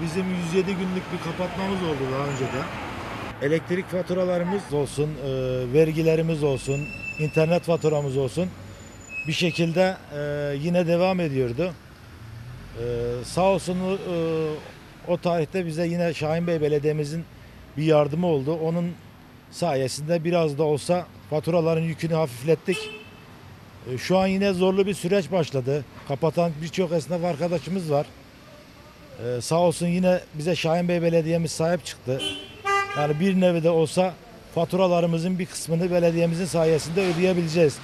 Bizim 107 günlük bir kapatmamız oldu daha önce de. Elektrik faturalarımız olsun, vergilerimiz olsun, internet faturamız olsun bir şekilde yine devam ediyordu. Sağ olsun o tarihte bize yine Şahinbey Belediye'mizin bir yardımı oldu. Onun sayesinde biraz da olsa faturaların yükünü hafiflettik. Şu an yine zorlu bir süreç başladı. Kapatan birçok esnaf arkadaşımız var. Sağ olsun yine bize Şahinbey Belediye'miz sahip çıktı. Yani bir nevi de olsa faturalarımızın bir kısmını belediyemizin sayesinde ödeyebileceğiz.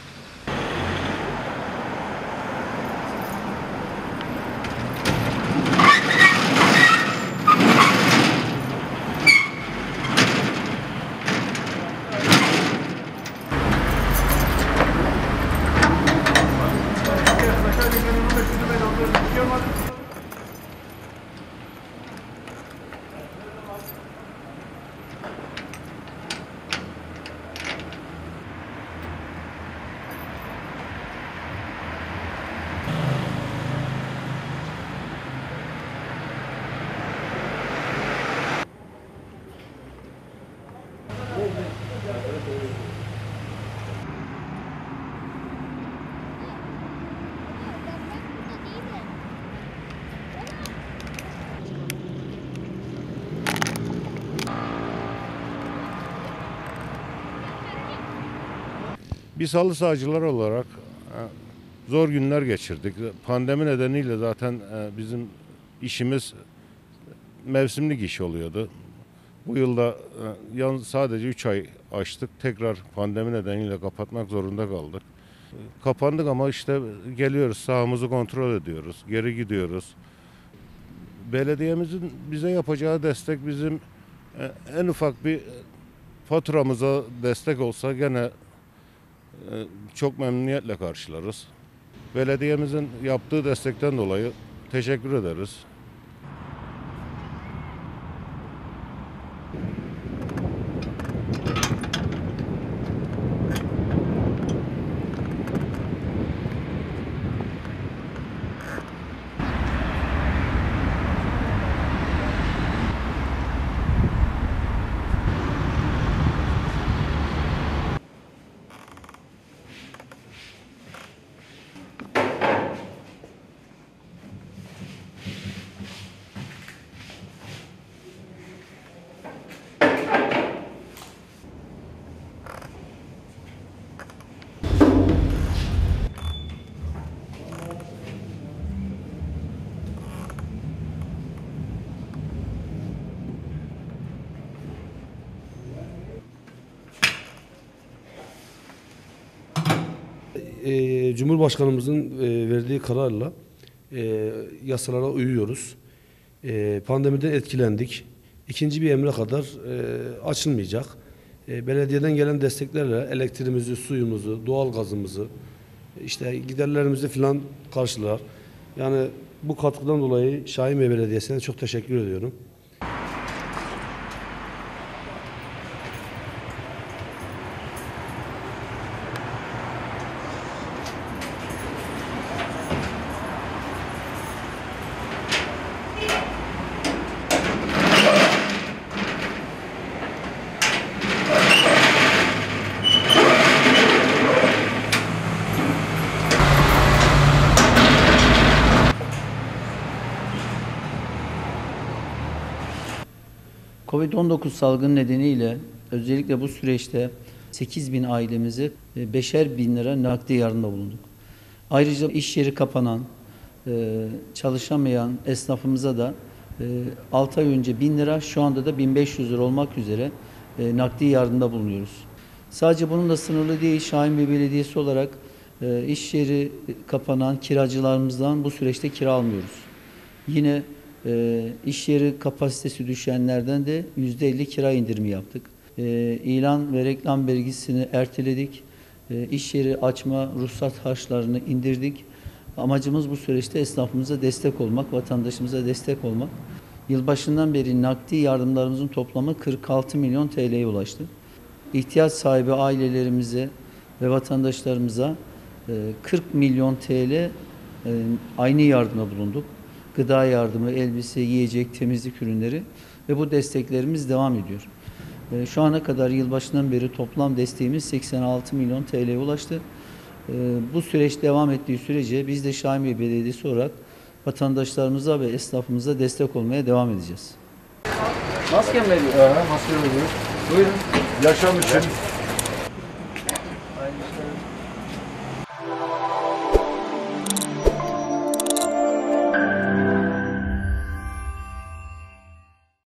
Biz halı sahacılar olarak zor günler geçirdik. Pandemi nedeniyle zaten bizim işimiz mevsimlik iş oluyordu. Bu yılda yalnız sadece 3 ay açtık. Tekrar pandemi nedeniyle kapatmak zorunda kaldık. Kapandık ama işte geliyoruz, sahamızı kontrol ediyoruz, geri gidiyoruz. Belediyemizin bize yapacağı destek bizim en ufak bir faturamıza destek olsa gene çok memnuniyetle karşılarız. Belediyemizin yaptığı destekten dolayı teşekkür ederiz. Cumhurbaşkanımızın verdiği kararla yasalara uyuyoruz. Pandemiden etkilendik. İkinci bir emre kadar açılmayacak. Belediyeden gelen desteklerle elektriğimizi, suyumuzu, doğalgazımızı, işte giderlerimizi filan karşılar. Yani bu katkıdan dolayı Şahinbey Belediyesi'ne çok teşekkür ediyorum. Covid-19 salgını nedeniyle özellikle bu süreçte 8.000 ailemize 5'er bin lira nakdi yardımda bulunduk. Ayrıca iş yeri kapanan, çalışamayan esnafımıza da 6 ay önce 1.000 lira, şu anda da 1.500 lira olmak üzere nakdi yardımda bulunuyoruz. Sadece bununla sınırlı değil, Şahinbey Belediyesi olarak iş yeri kapanan kiracılarımızdan bu süreçte kira almıyoruz. Yine İş yeri kapasitesi düşenlerden de %50 kira indirimi yaptık. İlan ve reklam vergisini erteledik. İş yeri açma ruhsat harçlarını indirdik. Amacımız bu süreçte esnafımıza destek olmak, vatandaşımıza destek olmak. Yılbaşından beri nakdi yardımlarımızın toplamı 46 milyon TL'ye ulaştı. İhtiyaç sahibi ailelerimize ve vatandaşlarımıza 40 milyon TL aynı yardıma bulunduk. Gıda yardımı, elbise, yiyecek, temizlik ürünleri ve bu desteklerimiz devam ediyor. Şu ana kadar yılbaşından beri toplam desteğimiz 86 milyon TL'ye ulaştı. Bu süreç devam ettiği sürece biz de Şahinbey Belediyesi olarak vatandaşlarımıza ve esnafımıza destek olmaya devam edeceğiz. Maske mi veriyor? Maske veriyoruz. Buyurun. Yaşam için Aynı